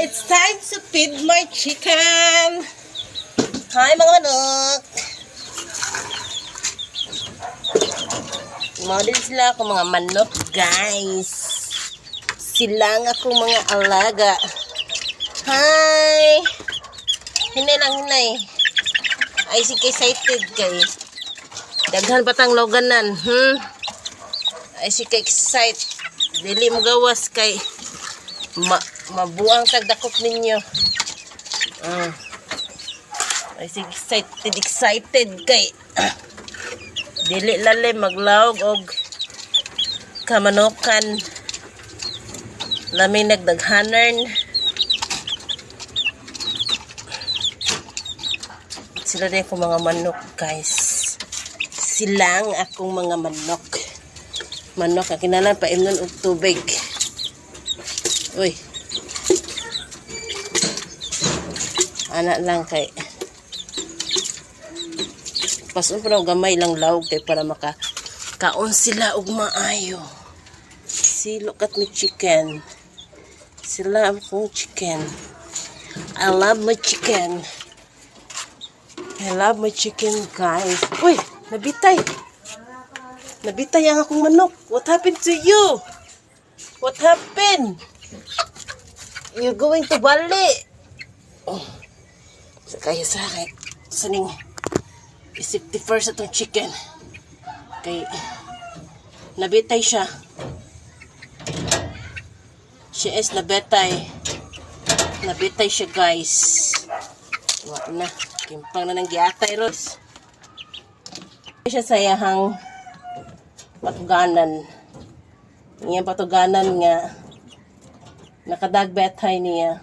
It's time to feed my chicken. Hi mga manok. Model sila ako mga manok guys. Sila nga akong mga alaga. Hi. Hinay lang hinay. Ay si excited kay. Daghan patang loganan. Ay si excited. Dili mo gawas kay mabuang tagdakop ninyo. Ay si excited kay dili lalim maglawog og kamanokan. Lami nagdaghanan. Sila din akong mga manok guys. Silang akong mga manok. Manok ang kinalan pa imnon og tubig. Uy. Anak lang kay pasun pa na gamay lang lawog kay para makakaon sila og maayo. See, look at my chicken. Sila akong chicken. I love my chicken. I love my chicken, guys. Uy, nabitay. Nabitay ang akong manok. What happened to you? What happened? You're going to Bali. Oh. So, kaya sa akin. Saning isipti first atong chicken. Kay nabitay siya. She is nabitay. Nabitay siya, guys. Wala na. Kimpang na ng giatay, Ros. Siya sayahang patuganan. Iyang patuganan nga nakadagbetay niya.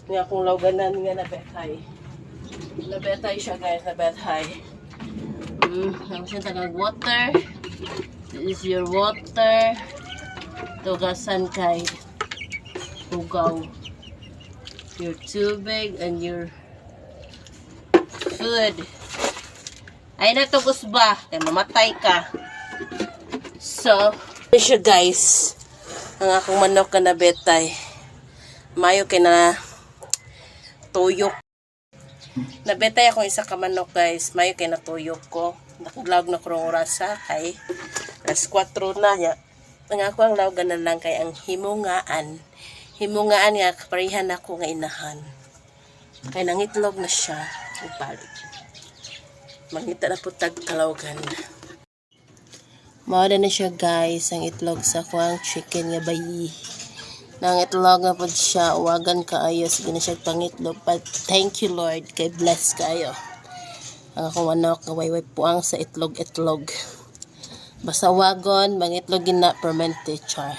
Nga kung lawganan nga nabetay. Nabetay siya, guys. Nabetay. Naman siya tagang water. This is your water. Tugasan kay tugaw. Your tubig and your food. Ay natugos ba? Kaya mamatay ka. So, siya guys. Ang akong manok na betay. Mayo kay na tuyok. Nabetay ako isa ka manok guys. Mayo kay na tuyok ko. Nakaglag na kurong orasa kay alas 4 na niya. Ang ako ang lawgan na lang kay ang himungaan. Himungaan nga kaparihan ako nga inahan. Kaya nangitlog na siya. Ibalik. Mangita na po tagkalawgan. Mawala na siya guys. Ang itlog sa kuwang chicken nga bayi. Nang itlog na po siya. Uwagan kaayo. Sige na siya pangitlog. But thank you Lord. Kay bless kayo. Ang akong manok nga wayway puang sa itlog-itlog. Basta wagon. Mangitlog na fermented char.